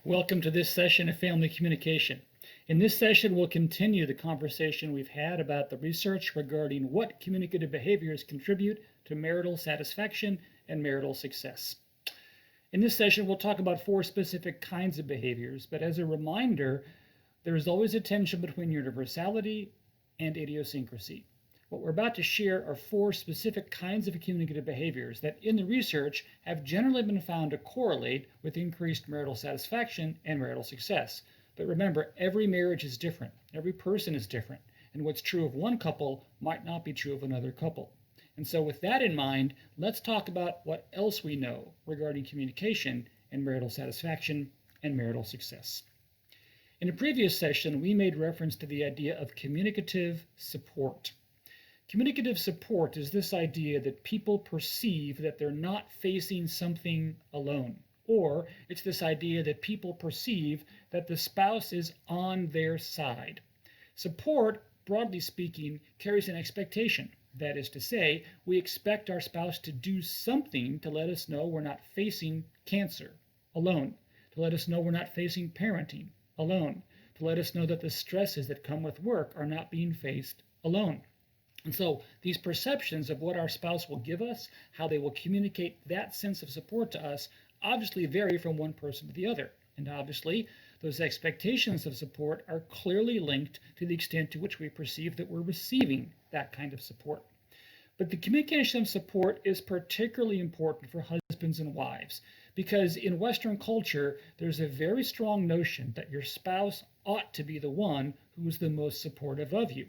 Welcome to this session of Family Communication. In this session, we'll continue the conversation we've had about the research regarding what communicative behaviors contribute to marital satisfaction and marital success. In this session, we'll talk about 4 specific kinds of behaviors, but as a reminder, there is always a tension between universality and idiosyncrasy. What we're about to share are 4 specific kinds of communicative behaviors that in the research have generally been found to correlate with increased marital satisfaction and marital success. But remember, every marriage is different, every person is different, and what's true of one couple might not be true of another couple. And so with that in mind, let's talk about what else we know regarding communication and marital satisfaction and marital success. In a previous session, we made reference to the idea of communicative support. Communicative support is this idea that people perceive that they're not facing something alone, or it's this idea that people perceive that the spouse is on their side. Support, broadly speaking, carries an expectation. That is to say, we expect our spouse to do something to let us know we're not facing cancer alone, to let us know we're not facing parenting alone, to let us know that the stresses that come with work are not being faced alone. And so these perceptions of what our spouse will give us, how they will communicate that sense of support to us, obviously vary from one person to the other. And obviously, those expectations of support are clearly linked to the extent to which we perceive that we're receiving that kind of support. But the communication of support is particularly important for husbands and wives, because in Western culture, there's a very strong notion that your spouse ought to be the one who is the most supportive of you.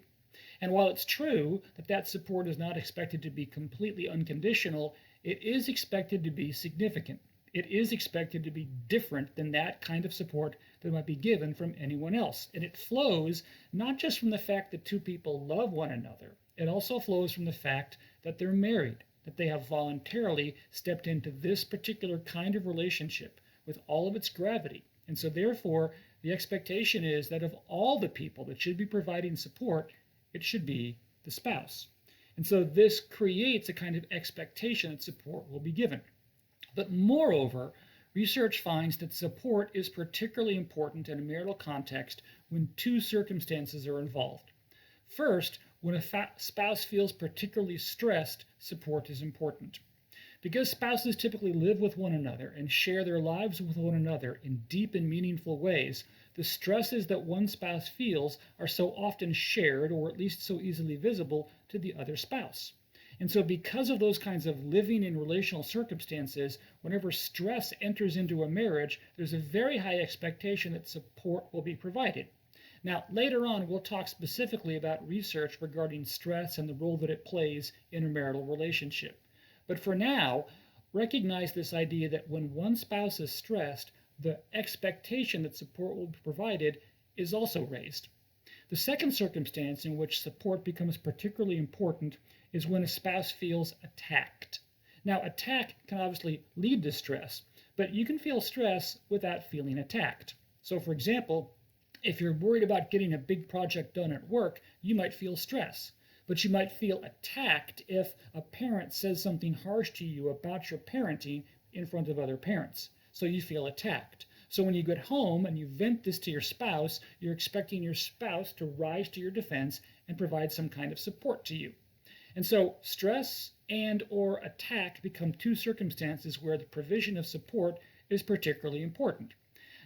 And while it's true that that support is not expected to be completely unconditional, it is expected to be significant. It is expected to be different than that kind of support that might be given from anyone else. And it flows not just from the fact that 2 people love one another, it also flows from the fact that they're married, that they have voluntarily stepped into this particular kind of relationship with all of its gravity. And so therefore, the expectation is that of all the people that should be providing support, it should be the spouse. And so this creates a kind of expectation that support will be given. But moreover, research finds that support is particularly important in a marital context when 2 circumstances are involved. First, when a spouse feels particularly stressed, support is important. Because spouses typically live with one another and share their lives with one another in deep and meaningful ways, the stresses that one spouse feels are so often shared, or at least so easily visible, to the other spouse. And so because of those kinds of living and relational circumstances, whenever stress enters into a marriage, there's a very high expectation that support will be provided. Now, later on, we'll talk specifically about research regarding stress and the role that it plays in a marital relationship. But for now, recognize this idea that when one spouse is stressed, the expectation that support will be provided is also raised. The second circumstance in which support becomes particularly important is when a spouse feels attacked. Now, attack can obviously lead to stress, but you can feel stress without feeling attacked. So, for example, if you're worried about getting a big project done at work, you might feel stress. But you might feel attacked if a parent says something harsh to you about your parenting in front of other parents. So you feel attacked. So when you get home and you vent this to your spouse, you're expecting your spouse to rise to your defense and provide some kind of support to you. And so stress and or attack become 2 circumstances where the provision of support is particularly important.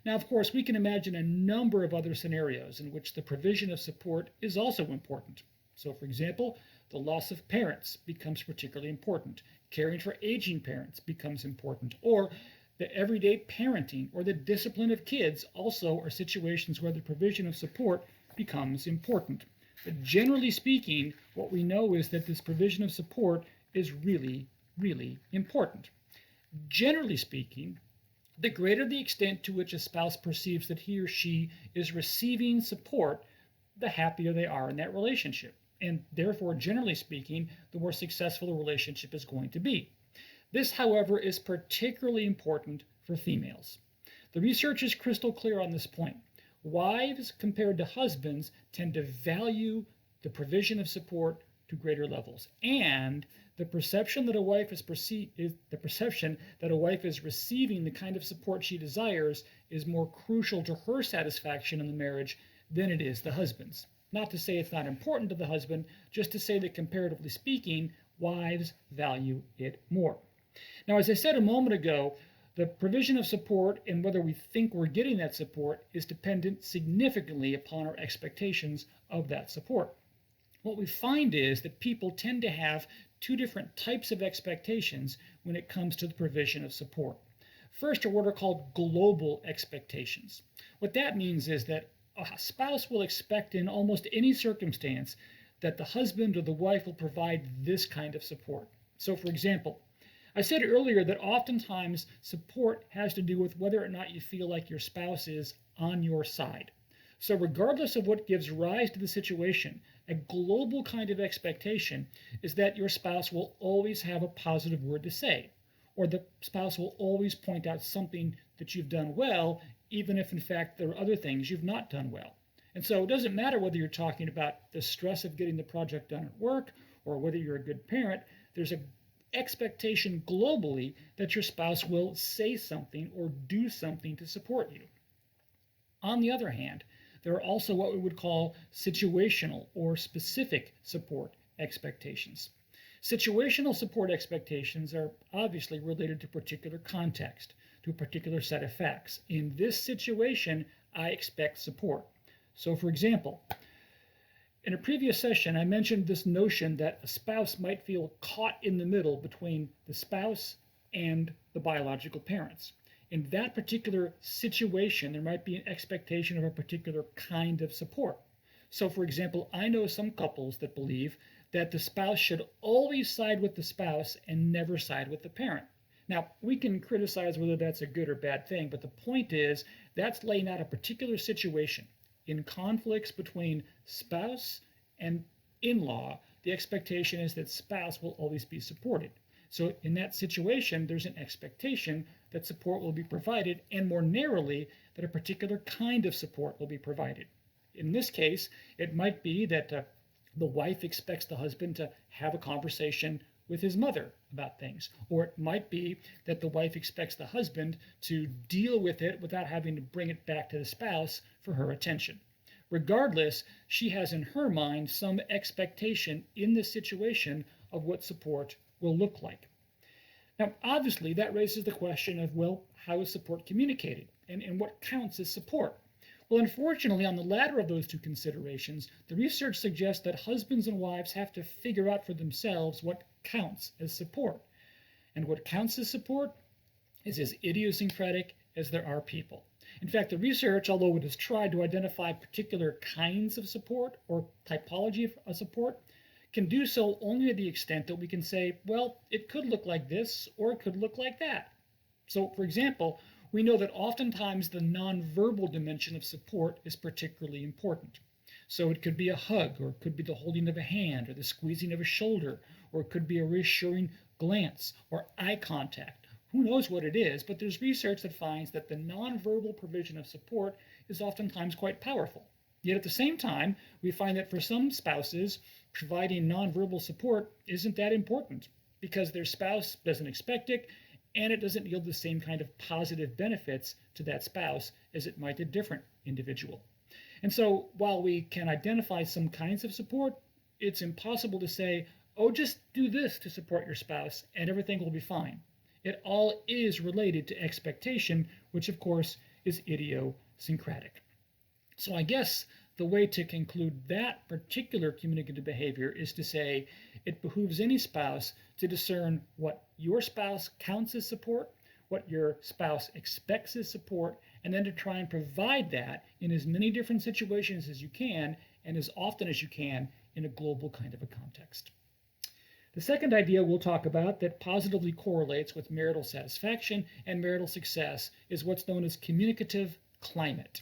Now, of course, we can imagine a number of other scenarios in which the provision of support is also important. So, for example, the loss of parents becomes particularly important. Caring for aging parents becomes important. Or the everyday parenting or the discipline of kids also are situations where the provision of support becomes important. But generally speaking, what we know is that this provision of support is really, really important. Generally speaking, the greater the extent to which a spouse perceives that he or she is receiving support, the happier they are in that relationship. And therefore, generally speaking, the more successful the relationship is going to be. This, however, is particularly important for females. The research is crystal clear on this point. Wives, compared to husbands, tend to value the provision of support to greater levels. And the perception that a wife is receiving the kind of support she desires is more crucial to her satisfaction in the marriage than it is the husband's. Not to say it's not important to the husband, just to say that comparatively speaking, wives value it more. Now, as I said a moment ago, the provision of support and whether we think we're getting that support is dependent significantly upon our expectations of that support. What we find is that people tend to have two different types of expectations when it comes to the provision of support. First are what are called global expectations. What that means is that a spouse will expect in almost any circumstance that the husband or the wife will provide this kind of support. So, for example, I said earlier that oftentimes support has to do with whether or not you feel like your spouse is on your side. So regardless of what gives rise to the situation, a global kind of expectation is that your spouse will always have a positive word to say, or the spouse will always point out something that you've done well, even if in fact there are other things you've not done well. And so it doesn't matter whether you're talking about the stress of getting the project done at work or whether you're a good parent, there's an expectation globally that your spouse will say something or do something to support you. On the other hand, there are also what we would call situational or specific support expectations. Situational support expectations are obviously related to particular context, to a particular set of facts. In this situation, I expect support. So, for example, in a previous session, I mentioned this notion that a spouse might feel caught in the middle between the spouse and the biological parents. In that particular situation, there might be an expectation of a particular kind of support. So, for example, I know some couples that believe that the spouse should always side with the spouse and never side with the parent. Now, we can criticize whether that's a good or bad thing, but the point is that's laying out a particular situation. In conflicts between spouse and in-law, the expectation is that spouse will always be supported. So in that situation, there's an expectation that support will be provided, and more narrowly, that a particular kind of support will be provided. In this case, it might be that the wife expects the husband to have a conversation with his mother about things, or it might be that the wife expects the husband to deal with it without having to bring it back to the spouse for her attention. Regardless, she has in her mind some expectation in this situation of what support will look like. Now, obviously, that raises the question of, well, how is support communicated, and what counts as support? Well, unfortunately, on the latter of those two considerations, the research suggests that husbands and wives have to figure out for themselves what counts as support. And what counts as support is as idiosyncratic as there are people. In fact, the research, although it has tried to identify particular kinds of support or typology of support, can do so only to the extent that we can say, well, it could look like this or it could look like that. So, for example, we know that oftentimes the nonverbal dimension of support is particularly important. So it could be a hug, or it could be the holding of a hand, or the squeezing of a shoulder, or it could be a reassuring glance or eye contact. Who knows what it is, but there's research that finds that the nonverbal provision of support is oftentimes quite powerful. Yet at the same time, we find that for some spouses, providing nonverbal support isn't that important because their spouse doesn't expect it, and it doesn't yield the same kind of positive benefits to that spouse as it might a different individual. And so while we can identify some kinds of support, it's impossible to say, oh, just do this to support your spouse and everything will be fine. It all is related to expectation, which of course is idiosyncratic. So I guess the way to conclude that particular communicative behavior is to say it behooves any spouse to discern what your spouse counts as support, what your spouse expects as support, and then to try and provide that in as many different situations as you can and as often as you can in a global kind of a context. The second idea we'll talk about that positively correlates with marital satisfaction and marital success is what's known as communicative climate.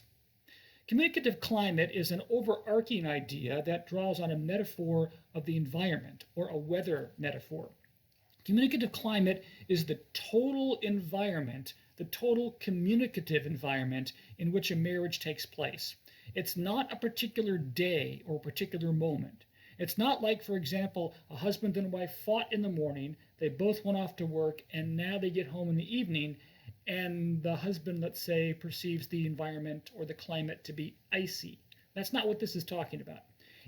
Communicative climate is an overarching idea that draws on a metaphor of the environment, or a weather metaphor. Communicative climate is the total environment, the total communicative environment in which a marriage takes place. It's not a particular day or a particular moment. It's not like, for example, a husband and wife fought in the morning, they both went off to work, and now they get home in the evening, and the husband, let's say, perceives the environment or the climate to be icy. That's not what this is talking about.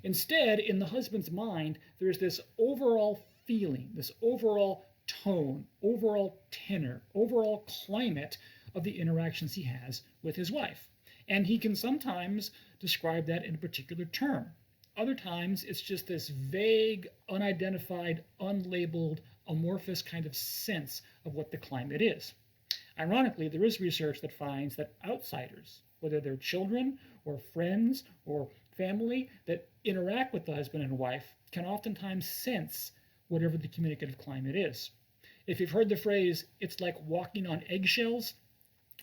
Instead, in the husband's mind, there's this overall feeling, this overall tone, overall tenor, overall climate of the interactions he has with his wife. And he can sometimes describe that in a particular term. Other times, it's just this vague, unidentified, unlabeled, amorphous kind of sense of what the climate is. Ironically, there is research that finds that outsiders, whether they're children or friends or family that interact with the husband and wife, can oftentimes sense whatever the communicative climate is. If you've heard the phrase, it's like walking on eggshells,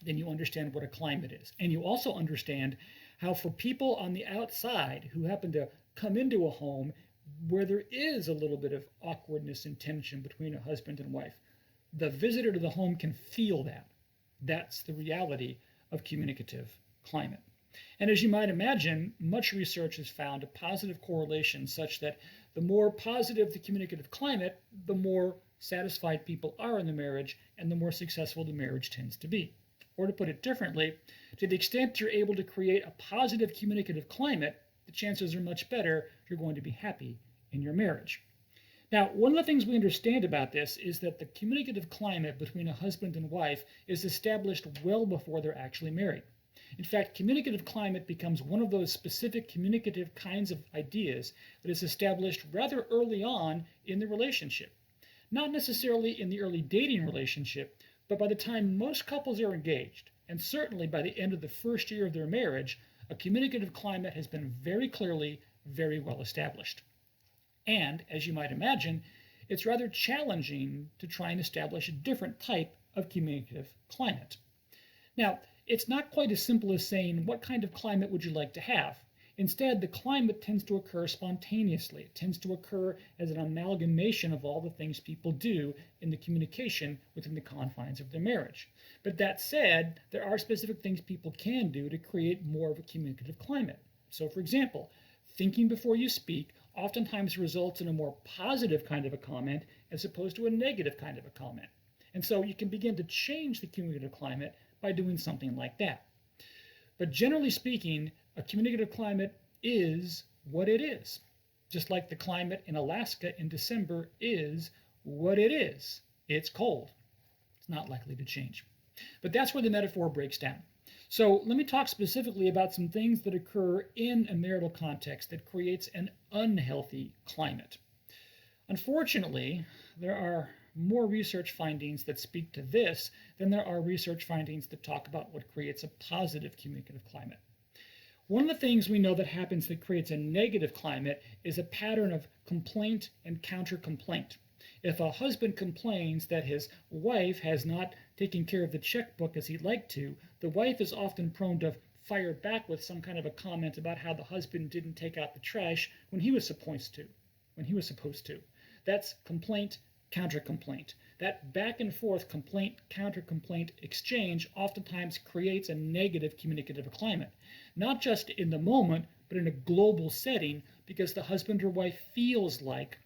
then you understand what a climate is. And you also understand how for people on the outside who happen to come into a home where there is a little bit of awkwardness and tension between a husband and wife, the visitor to the home can feel that. That's the reality of communicative climate. And as you might imagine, much research has found a positive correlation such that the more positive the communicative climate, the more satisfied people are in the marriage and the more successful the marriage tends to be. Or to put it differently, to the extent you're able to create a positive communicative climate, the chances are much better you're going to be happy in your marriage. Now, one of the things we understand about this is that the communicative climate between a husband and wife is established well before they're actually married. In fact, communicative climate becomes one of those specific communicative kinds of ideas that is established rather early on in the relationship. Not necessarily in the early dating relationship, but by the time most couples are engaged, and certainly by the end of the first year of their marriage, a communicative climate has been very clearly, very well established. And, as you might imagine, it's rather challenging to try and establish a different type of communicative climate. Now, it's not quite as simple as saying, what kind of climate would you like to have? Instead, the climate tends to occur spontaneously. It tends to occur as an amalgamation of all the things people do in the communication within the confines of their marriage. But that said, there are specific things people can do to create more of a communicative climate. So, for example, thinking before you speak oftentimes results in a more positive kind of a comment as opposed to a negative kind of a comment. And so you can begin to change the communicative climate by doing something like that. But generally speaking, a communicative climate is what it is. Just like the climate in Alaska in December is what it is. It's cold. It's not likely to change. But that's where the metaphor breaks down. So let me talk specifically about some things that occur in a marital context that creates an unhealthy climate. Unfortunately, there are more research findings that speak to this than there are research findings that talk about what creates a positive communicative climate. One of the things we know that happens that creates a negative climate is a pattern of complaint and counter-complaint. If a husband complains that his wife has not taken care of the checkbook as he'd like to, the wife is often prone to fire back with some kind of a comment about how the husband didn't take out the trash when he was supposed to. That's complaint, counter-complaint. That back and forth complaint, counter-complaint exchange oftentimes creates a negative communicative climate, not just in the moment, but in a global setting, because the husband or wife feels like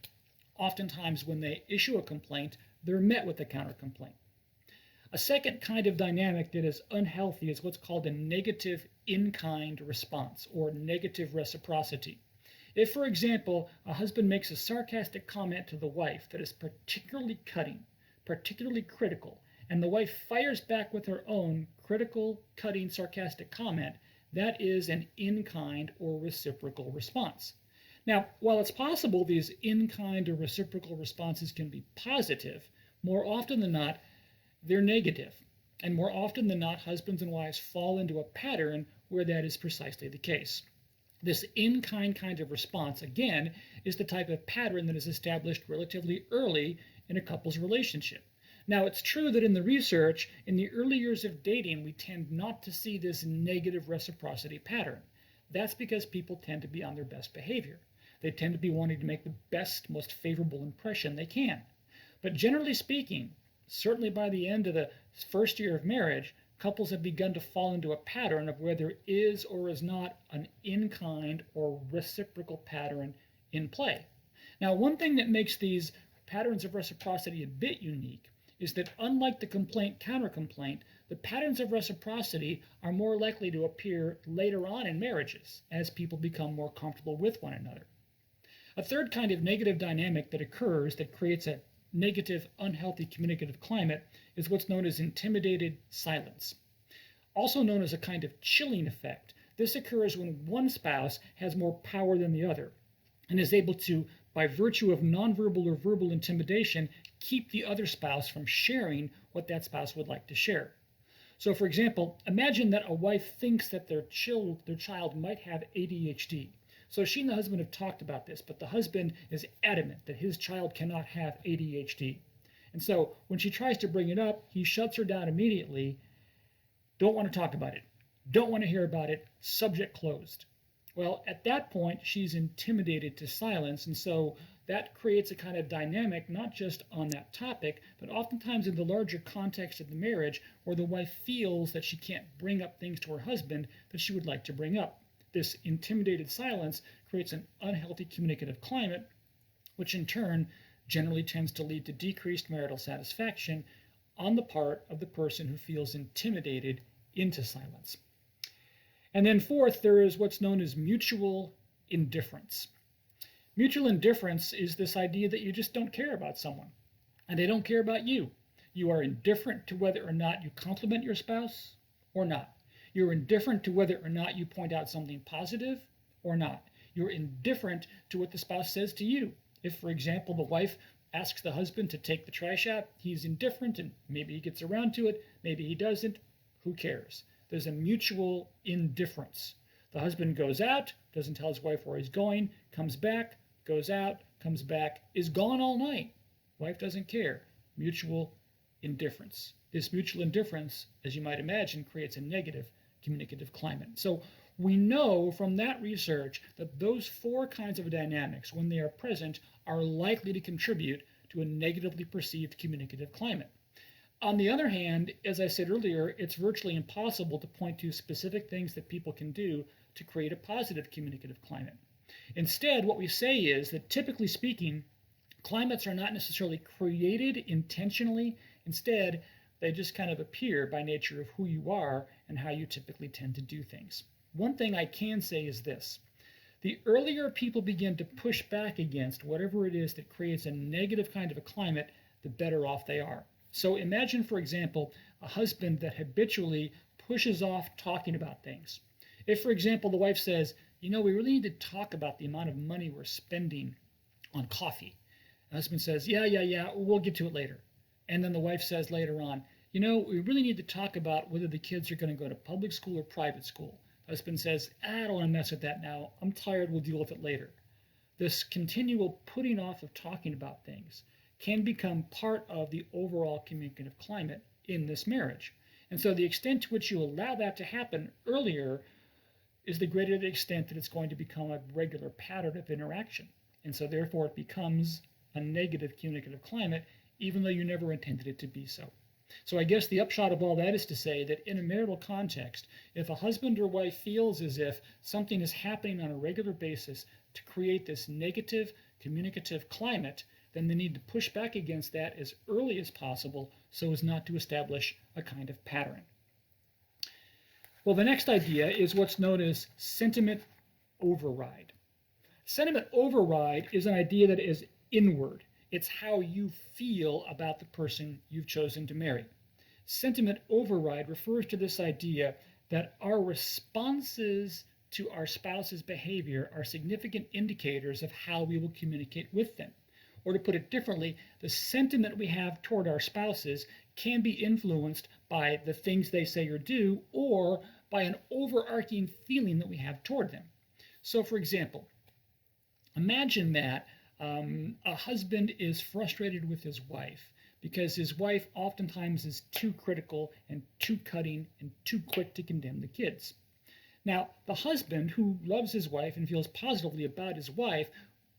oftentimes when they issue a complaint, they're met with a counter-complaint. A second kind of dynamic that is unhealthy is what's called a negative in-kind response, or negative reciprocity. If, for example, a husband makes a sarcastic comment to the wife that is particularly cutting, particularly critical, and the wife fires back with her own critical, cutting, sarcastic comment, that is an in-kind or reciprocal response. Now, while it's possible these in-kind or reciprocal responses can be positive, more often than not, they're negative. And more often than not, husbands and wives fall into a pattern where that is precisely the case. This in-kind kind of response, again, is the type of pattern that is established relatively early in a couple's relationship. Now, it's true that in the research, in the early years of dating, we tend not to see this negative reciprocity pattern. That's because people tend to be on their best behavior. They tend to be wanting to make the best, most favorable impression they can. But generally speaking, certainly by the end of the first year of marriage, couples have begun to fall into a pattern of where there is or is not an in-kind or reciprocal pattern in play. Now, one thing that makes these patterns of reciprocity a bit unique is that unlike the complaint-countercomplaint, the patterns of reciprocity are more likely to appear later on in marriages as people become more comfortable with one another. A third kind of negative dynamic that occurs that creates a negative, unhealthy communicative climate is what's known as intimidated silence. Also known as a kind of chilling effect, this occurs when one spouse has more power than the other and is able to, by virtue of nonverbal or verbal intimidation, keep the other spouse from sharing what that spouse would like to share. So, for example, imagine that a wife thinks that their child might have ADHD. So she and the husband have talked about this, but the husband is adamant that his child cannot have ADHD. And so when she tries to bring it up, he shuts her down immediately. Don't want to talk about it. Don't want to hear about it. Subject closed. Well, at that point, she's intimidated to silence, and so that creates a kind of dynamic, not just on that topic, but oftentimes in the larger context of the marriage, where the wife feels that she can't bring up things to her husband that she would like to bring up. This intimidated silence creates an unhealthy communicative climate, which in turn generally tends to lead to decreased marital satisfaction on the part of the person who feels intimidated into silence. And then fourth, there is what's known as mutual indifference. Mutual indifference is this idea that you just don't care about someone, and they don't care about you. You are indifferent to whether or not you compliment your spouse or not. You're indifferent to whether or not you point out something positive or not. You're indifferent to what the spouse says to you. If, for example, the wife asks the husband to take the trash out, he's indifferent, and maybe he gets around to it, maybe he doesn't. Who cares? There's a mutual indifference. The husband goes out, doesn't tell his wife where he's going, comes back, goes out, comes back, is gone all night. Wife doesn't care. Mutual indifference. This mutual indifference, as you might imagine, creates a negative communicative climate. So we know from that research that those four kinds of dynamics, when they are present, are likely to contribute to a negatively perceived communicative climate. On the other hand, as I said earlier, it's virtually impossible to point to specific things that people can do to create a positive communicative climate. Instead, what we say is that typically speaking, climates are not necessarily created intentionally. Instead, they just kind of appear by nature of who you are and how you typically tend to do things. One thing I can say is this. The earlier people begin to push back against whatever it is that creates a negative kind of a climate, the better off they are. So imagine, for example, a husband that habitually pushes off talking about things. If, for example, the wife says, we really need to talk about the amount of money we're spending on coffee. The husband says, yeah, we'll get to it later. And then the wife says later on, we really need to talk about whether the kids are going to go to public school or private school. The husband says, I don't want to mess with that now. I'm tired. We'll deal with it later. This continual putting off of talking about things can become part of the overall communicative climate in this marriage. And so the extent to which you allow that to happen earlier is the greater the extent that it's going to become a regular pattern of interaction. And so therefore it becomes a negative communicative climate, even though you never intended it to be so. So I guess the upshot of all that is to say that in a marital context, if a husband or wife feels as if something is happening on a regular basis to create this negative communicative climate, then they need to push back against that as early as possible so as not to establish a kind of pattern. Well, the next idea is what's known as sentiment override. Sentiment override is an idea that is inward. It's how you feel about the person you've chosen to marry. Sentiment override refers to this idea that our responses to our spouse's behavior are significant indicators of how we will communicate with them. Or to put it differently, the sentiment we have toward our spouses can be influenced by the things they say or do, or by an overarching feeling that we have toward them. So, for example, imagine that a husband is frustrated with his wife because his wife oftentimes is too critical and too cutting and too quick to condemn the kids. Now, the husband who loves his wife and feels positively about his wife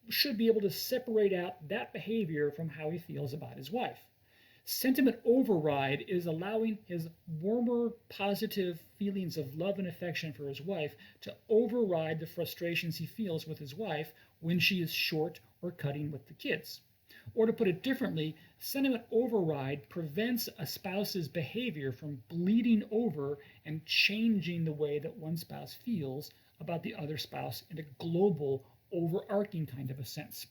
should be able to separate out that behavior from how he feels about his wife. Sentiment override is allowing his warmer, positive feelings of love and affection for his wife to override the frustrations he feels with his wife when she is short or cutting with the kids. Or to put it differently, sentiment override prevents a spouse's behavior from bleeding over and changing the way that one spouse feels about the other spouse in a global, overarching kind of a sense.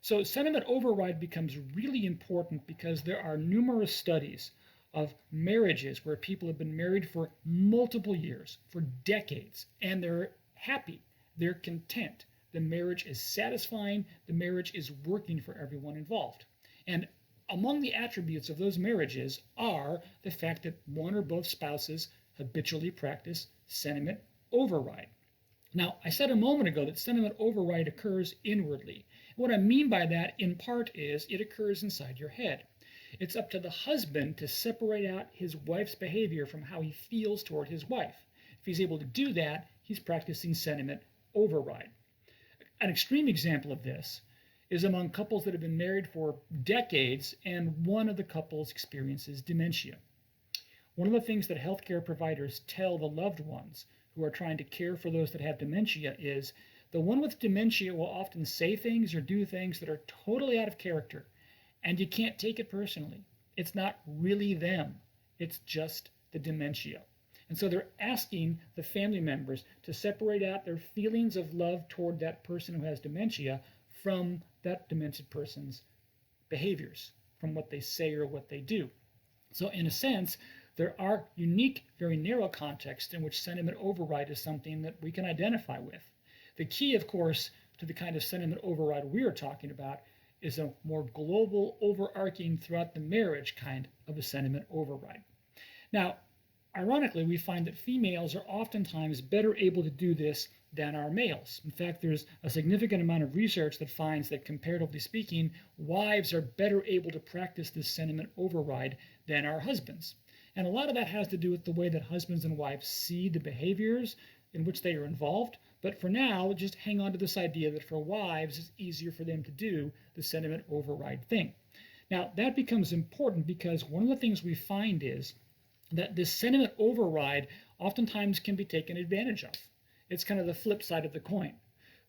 So sentiment override becomes really important because there are numerous studies of marriages where people have been married for multiple years, for decades, and they're happy, they're content. The marriage is satisfying, the marriage is working for everyone involved. And among the attributes of those marriages are the fact that one or both spouses habitually practice sentiment override. Now, I said a moment ago that sentiment override occurs inwardly. What I mean by that, in part, is it occurs inside your head. It's up to the husband to separate out his wife's behavior from how he feels toward his wife. If he's able to do that, he's practicing sentiment override. An extreme example of this is among couples that have been married for decades and one of the couples experiences dementia. One of the things that healthcare providers tell the loved ones who are trying to care for those that have dementia is the one with dementia will often say things or do things that are totally out of character, and you can't take it personally. It's not really them. It's just the dementia. And so they're asking the family members to separate out their feelings of love toward that person who has dementia from that demented person's behaviors, from what they say or what they do. So in a sense, there are unique, very narrow contexts in which sentiment override is something that we can identify with. The key, of course, to the kind of sentiment override we are talking about is a more global, overarching, throughout the marriage kind of a sentiment override. Now, ironically, we find that females are oftentimes better able to do this than our males. In fact, there's a significant amount of research that finds that, comparatively speaking, wives are better able to practice this sentiment override than our husbands. And a lot of that has to do with the way that husbands and wives see the behaviors in which they are involved. But for now, just hang on to this idea that for wives, it's easier for them to do the sentiment override thing. Now, that becomes important because one of the things we find is that this sentiment override oftentimes can be taken advantage of. It's kind of the flip side of the coin.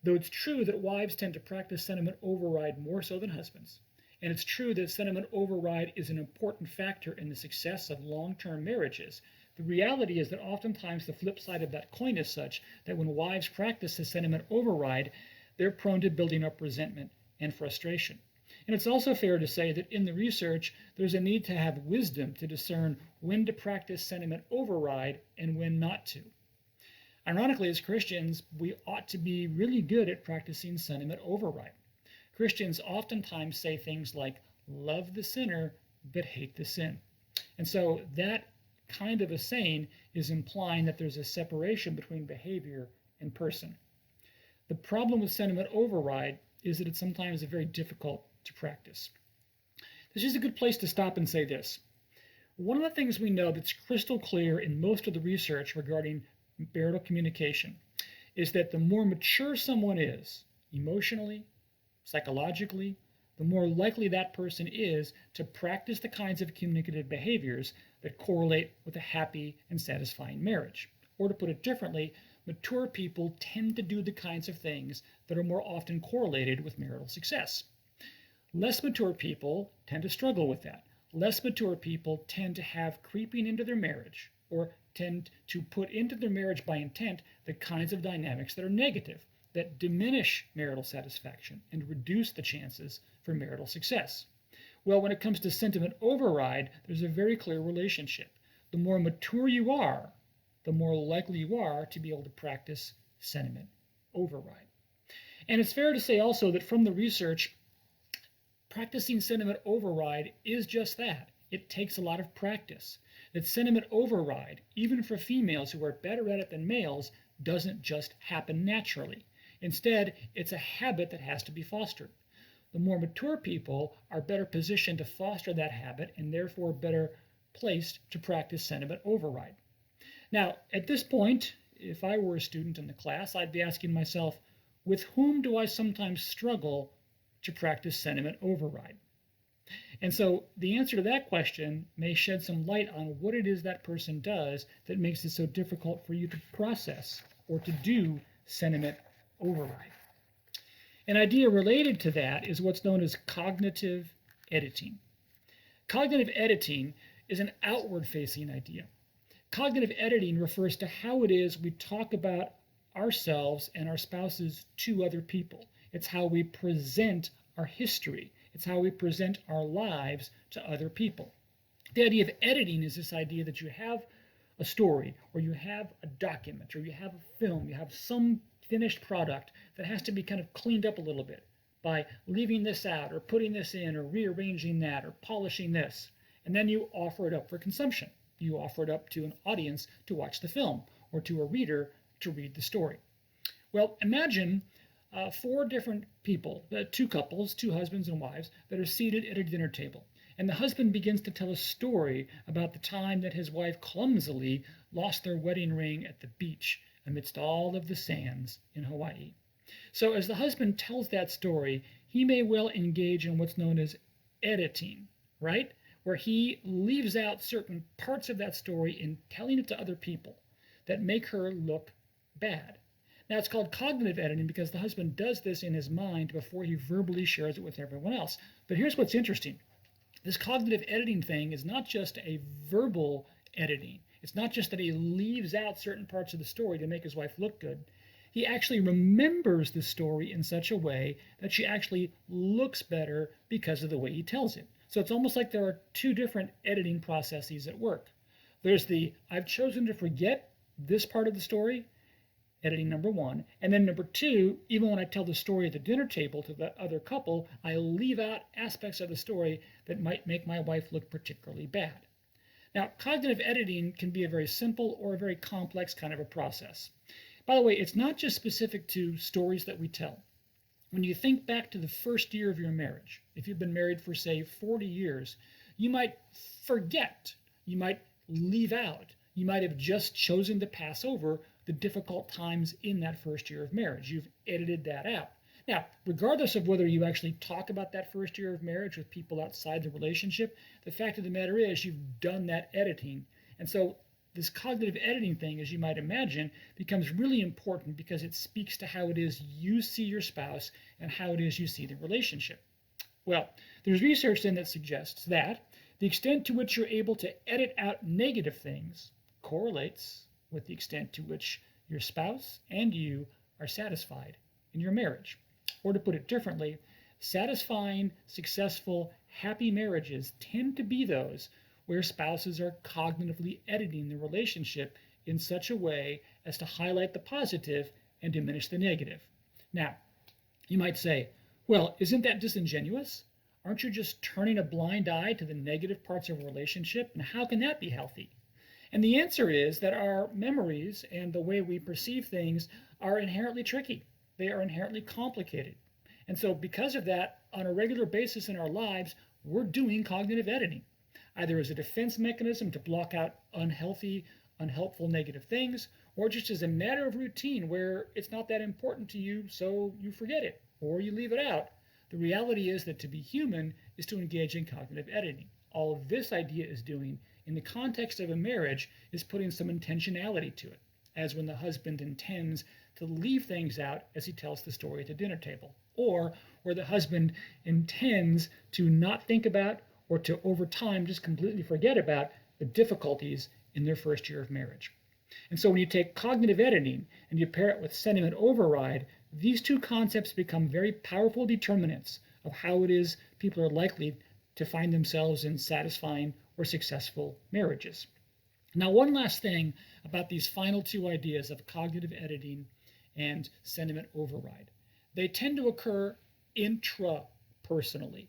Though it's true that wives tend to practice sentiment override more so than husbands. And it's true that sentiment override is an important factor in the success of long-term marriages. The reality is that oftentimes the flip side of that coin is such that when wives practice the sentiment override, they're prone to building up resentment and frustration. And it's also fair to say that in the research, there's a need to have wisdom to discern when to practice sentiment override and when not to. Ironically, as Christians, we ought to be really good at practicing sentiment override. Christians oftentimes say things like, love the sinner, but hate the sin. And so that kind of a saying is implying that there's a separation between behavior and person. The problem with sentiment override is that it's sometimes very difficult to practice. This is a good place to stop and say this. One of the things we know that's crystal clear in most of the research regarding marital communication is that the more mature someone is, emotionally, psychologically, the more likely that person is to practice the kinds of communicative behaviors that correlate with a happy and satisfying marriage. Or to put it differently, mature people tend to do the kinds of things that are more often correlated with marital success. Less mature people tend to struggle with that. Less mature people tend to have creeping into their marriage or tend to put into their marriage by intent the kinds of dynamics that are negative, that diminish marital satisfaction and reduce the chances for marital success. Well, when it comes to sentiment override, there's a very clear relationship. The more mature you are, the more likely you are to be able to practice sentiment override. And it's fair to say also that from the research, practicing sentiment override is just that. It takes a lot of practice. That sentiment override, even for females who are better at it than males, doesn't just happen naturally. Instead, it's a habit that has to be fostered. The more mature people are better positioned to foster that habit and therefore better placed to practice sentiment override. Now, at this point, if I were a student in the class, I'd be asking myself, with whom do I sometimes struggle to practice sentiment override? And so the answer to that question may shed some light on what it is that person does that makes it so difficult for you to process or to do sentiment override. An idea related to that is what's known as cognitive editing. Cognitive editing is an outward-facing idea. Cognitive editing refers to how it is we talk about ourselves and our spouses to other people. It's how we present our history. It's how we present our lives to other people. The idea of editing is this idea that you have a story, or you have a document, or you have a film, you have some finished product that has to be kind of cleaned up a little bit by leaving this out, or putting this in, or rearranging that, or polishing this. And then you offer it up for consumption. You offer it up to an audience to watch the film, or to a reader to read the story. Well, imagine four different people, two couples, two husbands and wives, that are seated at a dinner table. And the husband begins to tell a story about the time that his wife clumsily lost their wedding ring at the beach amidst all of the sands in Hawaii. So as the husband tells that story, he may well engage in what's known as editing, right? Where he leaves out certain parts of that story in telling it to other people that make her look bad. Now, it's called cognitive editing because the husband does this in his mind before he verbally shares it with everyone else. But here's what's interesting. This cognitive editing thing is not just a verbal editing. It's not just that he leaves out certain parts of the story to make his wife look good. He actually remembers the story in such a way that she actually looks better because of the way he tells it. So it's almost like there are two different editing processes at work. There's the, I've chosen to forget this part of the story, editing number one. And then number two, even when I tell the story at the dinner table to the other couple, I leave out aspects of the story that might make my wife look particularly bad. Now, cognitive editing can be a very simple or a very complex kind of a process. By the way, it's not just specific to stories that we tell. When you think back to the first year of your marriage, if you've been married for, say, 40 years, you might forget, you might leave out, you might have just chosen to pass over the difficult times in that first year of marriage. You've edited that out. Now, regardless of whether you actually talk about that first year of marriage with people outside the relationship, the fact of the matter is you've done that editing. And so this cognitive editing thing, as you might imagine, becomes really important because it speaks to how it is you see your spouse and how it is you see the relationship. Well, there's research then that suggests that the extent to which you're able to edit out negative things correlates with the extent to which your spouse and you are satisfied in your marriage. Or to put it differently, satisfying, successful, happy marriages tend to be those where spouses are cognitively editing the relationship in such a way as to highlight the positive and diminish the negative. Now, you might say, well, isn't that disingenuous? Aren't you just turning a blind eye to the negative parts of a relationship? And how can that be healthy? And the answer is that our memories and the way we perceive things are inherently tricky. They are inherently complicated. And so because of that, on a regular basis in our lives, we're doing cognitive editing, either as a defense mechanism to block out unhealthy, unhelpful negative things, or just as a matter of routine where it's not that important to you, so you forget it, or you leave it out. The reality is that to be human is to engage in cognitive editing. All of this idea is doing in the context of a marriage is putting some intentionality to it, as when the husband intends to leave things out as he tells the story at the dinner table, or where the husband intends to not think about or to over time just completely forget about the difficulties in their first year of marriage. And so when you take cognitive editing and you pair it with sentiment override, these two concepts become very powerful determinants of how it is people are likely to find themselves in satisfying or successful marriages. Now, one last thing about these final two ideas of cognitive editing and sentiment override. They tend to occur intrapersonally.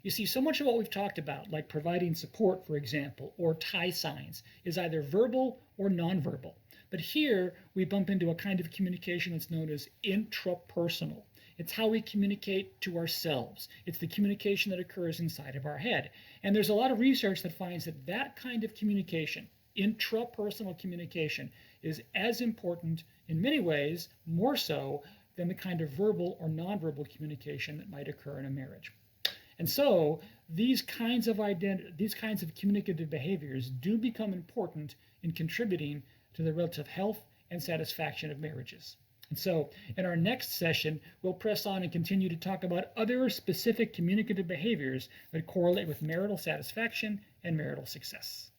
You see, so much of what we've talked about, like providing support, for example, or tie signs, is either verbal or nonverbal. But here we bump into a kind of communication that's known as intrapersonal. It's how we communicate to ourselves. It's the communication that occurs inside of our head. And there's a lot of research that finds that that kind of communication, intrapersonal communication, is as important, in many ways, more so than the kind of verbal or nonverbal communication that might occur in a marriage. And so these kinds of communicative behaviors do become important in contributing to the relative health and satisfaction of marriages. And so in our next session, we'll press on and continue to talk about other specific communicative behaviors that correlate with marital satisfaction and marital success.